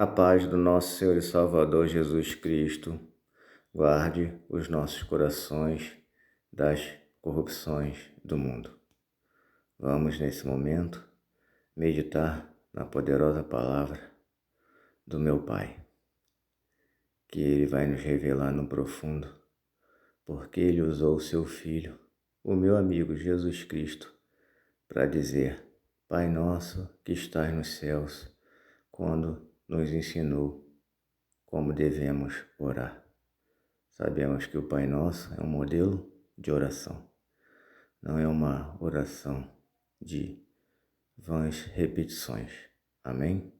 A paz do nosso Senhor e Salvador Jesus Cristo guarde os nossos corações das corrupções do mundo. Vamos, nesse momento, meditar na poderosa palavra do meu Pai, que Ele vai nos revelar no profundo, porque Ele usou o Seu Filho, o meu amigo Jesus Cristo, para dizer: Pai nosso que estás nos céus, quando nos ensinou como devemos orar. Sabemos que o Pai Nosso é um modelo de oração, não é uma oração de vãs repetições. Amém?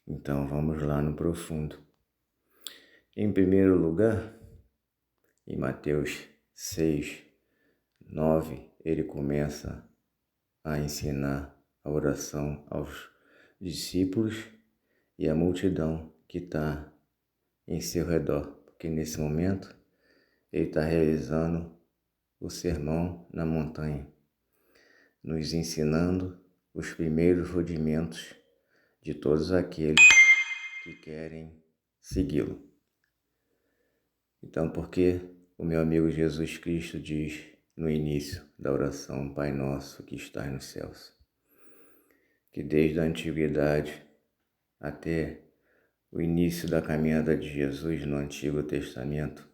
Então vamos lá no profundo. Em primeiro lugar, em Mateus 6, 9, ele começa a ensinar a oração aos discípulos e à multidão que está em seu redor, porque nesse momento ele está realizando o sermão na montanha, nos ensinando os primeiros rudimentos de todos aqueles que querem segui-lo. Então, porque o meu amigo Jesus Cristo diz no início da oração: Pai nosso que estás nos céus, que desde a antiguidade até o início da caminhada de Jesus no Antigo Testamento,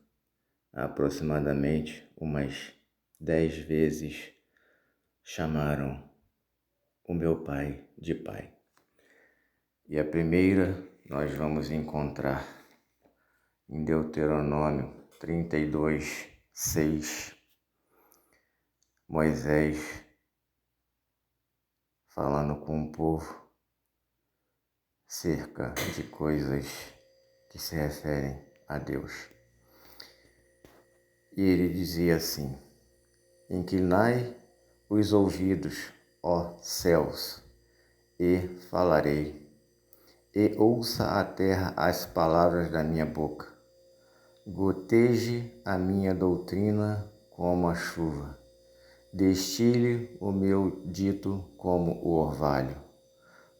aproximadamente umas 10 vezes chamaram o meu Pai de Pai. E a primeira nós vamos encontrar em Deuteronômio 32, 6, Moisés falando com o povo cerca de coisas que se referem a Deus. E ele dizia assim: Inclinai os ouvidos, ó céus, e falarei, e ouça a terra as palavras da minha boca. Goteje a minha doutrina como a chuva, destile o meu dito como o orvalho,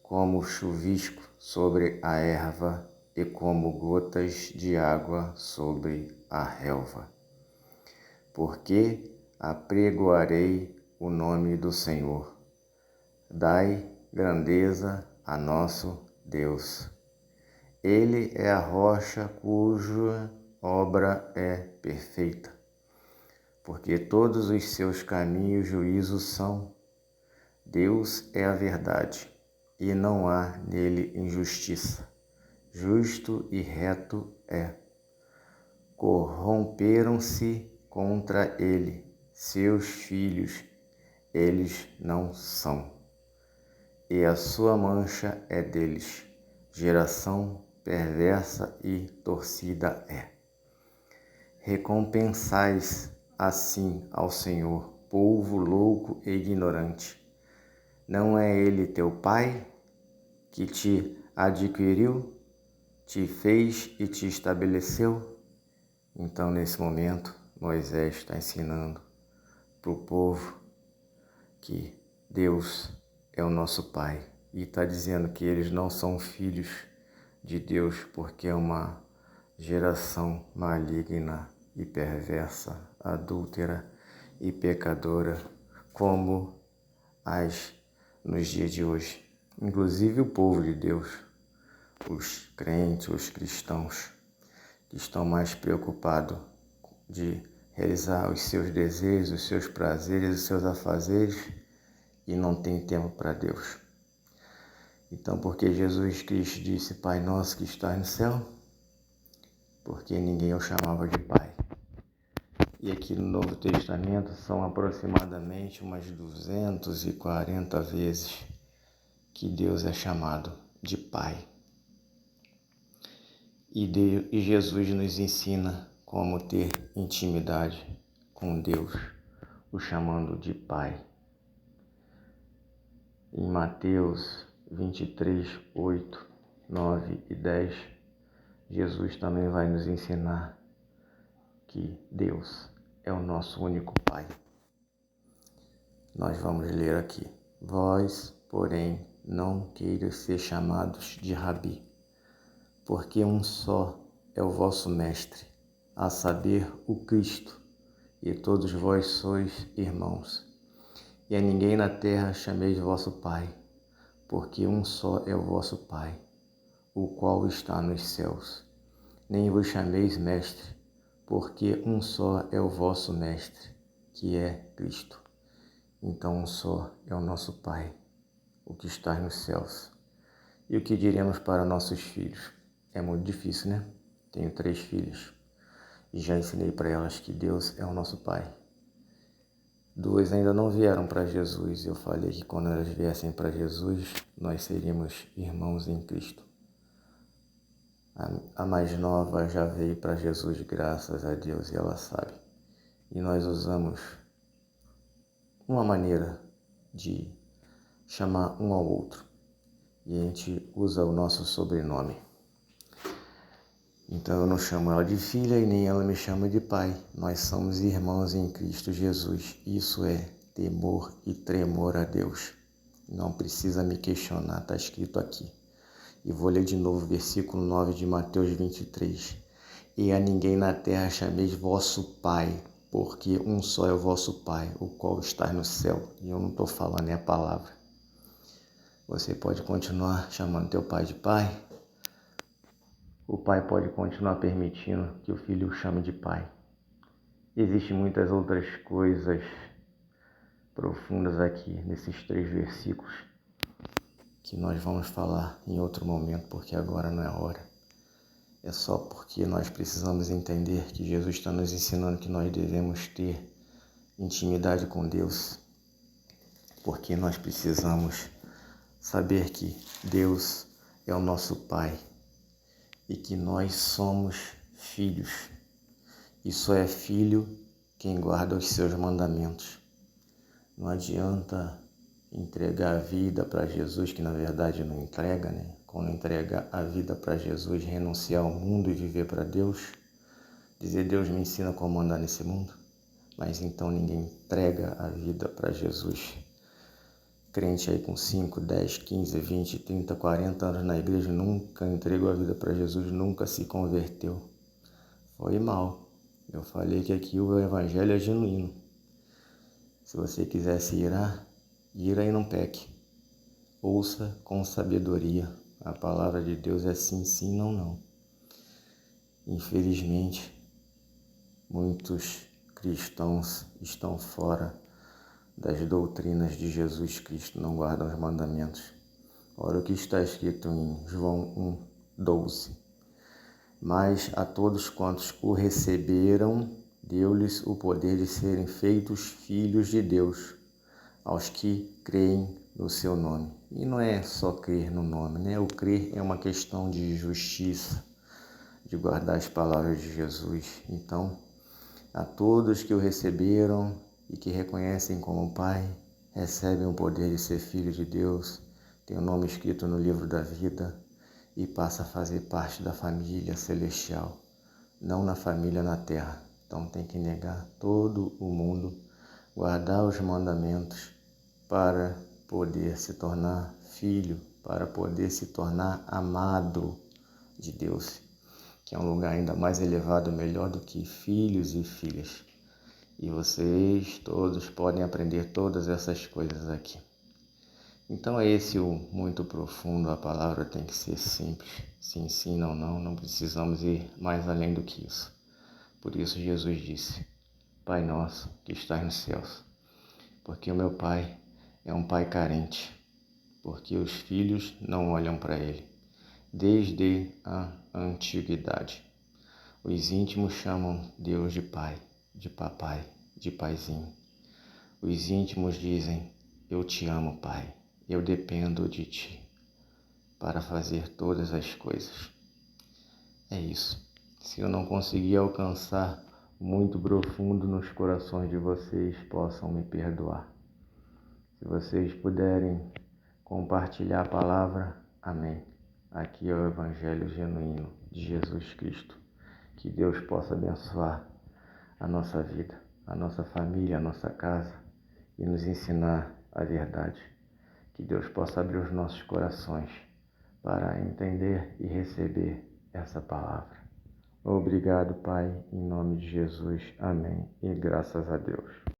como chuvisco sobre a erva e como gotas de água sobre a relva. Porque apregoarei o nome do Senhor. Dai grandeza a nosso Deus. Ele é a rocha cuja obra é perfeita, porque todos os seus caminhos juízo são. Deus é a verdade, e não há nele injustiça. Justo e reto é. Corromperam-se contra ele seus filhos, eles não são. E a sua mancha é deles, geração perversa e torcida é. Recompensais assim ao Senhor, povo louco e ignorante. Não é ele teu Pai, que te adquiriu, te fez e te estabeleceu? Então, nesse momento, Moisés está ensinando para o povo que Deus é o nosso Pai e está dizendo que eles não são filhos de Deus porque é uma geração maligna e perversa, adúltera e pecadora, como as nos dias de hoje. Inclusive o povo de Deus, os crentes, os cristãos, que estão mais preocupados de realizar os seus desejos, os seus prazeres, os seus afazeres e não tem tempo para Deus. Então, porque Jesus Cristo disse: Pai nosso que estás no céu, porque ninguém o chamava de Pai. E aqui no Novo Testamento são aproximadamente umas 240 vezes que Deus é chamado de Pai. E Jesus nos ensina como ter intimidade com Deus, o chamando de Pai. Em Mateus 23, 8, 9 e 10, Jesus também vai nos ensinar que Deus é o nosso único Pai. Nós vamos ler aqui: Vós, porém, não queiras ser chamados de Rabi, porque um só é o vosso Mestre, a saber, o Cristo, e todos vós sois irmãos. E a ninguém na terra chameis vosso Pai, porque um só é o vosso Pai, o qual está nos céus. Nem vos chameis Mestre, porque um só é o vosso Mestre, que é Cristo. Então um só é o nosso Pai, o que está nos céus. E o que diremos para nossos filhos? É muito difícil, né? Tenho 3 filhas e já ensinei para elas que Deus é o nosso Pai. 2 ainda não vieram para Jesus. Eu falei que quando elas viessem para Jesus, nós seríamos irmãos em Cristo. A mais nova já veio para Jesus, graças a Deus, e ela sabe. E nós usamos uma maneira de chamar um ao outro. E a gente usa o nosso sobrenome. Então eu não chamo ela de filha e nem ela me chama de pai. Nós somos irmãos em Cristo Jesus. Isso é temor e tremor a Deus. Não precisa me questionar, está escrito aqui. E vou ler de novo o versículo 9 de Mateus 23. E a ninguém na terra chameis vosso Pai, porque um só é o vosso Pai, o qual está no céu. E eu não estou falando, é a palavra. Você pode continuar chamando teu pai de pai. O pai pode continuar permitindo que o filho o chame de pai. Existem muitas outras coisas profundas aqui nesses 3 versículos que nós vamos falar em outro momento, porque agora não é hora. É só porque nós precisamos entender que Jesus está nos ensinando que nós devemos ter intimidade com Deus, porque nós precisamos saber que Deus é o nosso Pai e que nós somos filhos. E só é filho quem guarda os seus mandamentos. Não adianta entregar a vida para Jesus, que na verdade não entrega, né? Quando entrega a vida para Jesus, renunciar ao mundo e viver para Deus, dizer Deus me ensina como andar nesse mundo, mas então ninguém entrega a vida para Jesus. Crente aí com 5, 10, 15, 20, 30, 40 anos na igreja, nunca entregou a vida para Jesus, nunca se converteu. Foi mal. Eu falei que aqui o evangelho é genuíno. Se você quiser se irar, ira e não peque. Ouça com sabedoria. A palavra de Deus é sim, sim, não, não. Infelizmente, muitos cristãos estão fora das doutrinas de Jesus Cristo, não guardam os mandamentos. Olha o que está escrito em João 1:12. Mas a todos quantos o receberam, deu-lhes o poder de serem feitos filhos de Deus, aos que creem no seu nome. E não é só crer no nome, né? O crer é uma questão de justiça, de guardar as palavras de Jesus. Então, a todos que o receberam e que reconhecem como Pai, recebem o poder de ser filho de Deus, tem o nome escrito no livro da vida e passa a fazer parte da família celestial, não na família na terra. Então tem que negar todo o mundo, guardar os mandamentos para poder se tornar filho, para poder se tornar amado de Deus, que é um lugar ainda mais elevado, melhor do que filhos e filhas. E vocês todos podem aprender todas essas coisas aqui. Então é esse o muito profundo, a palavra tem que ser simples. Sim, sim, não, não, não precisamos ir mais além do que isso. Por isso Jesus disse, Pai nosso que estás nos céus, porque o meu Pai é um Pai carente, porque os filhos não olham para Ele, desde a antiguidade. Os íntimos chamam Deus de Pai, de papai, de paizinho. Os íntimos dizem, eu te amo, Pai, eu dependo de ti para fazer todas as coisas. É isso. Se eu não conseguir alcançar muito profundo nos corações de vocês, possam me perdoar. Se vocês puderem compartilhar a palavra, amém. Aqui é o Evangelho genuíno de Jesus Cristo. Que Deus possa abençoar a nossa vida, a nossa família, a nossa casa e nos ensinar a verdade. Que Deus possa abrir os nossos corações para entender e receber essa palavra. Obrigado, Pai, em nome de Jesus. Amém. E graças a Deus.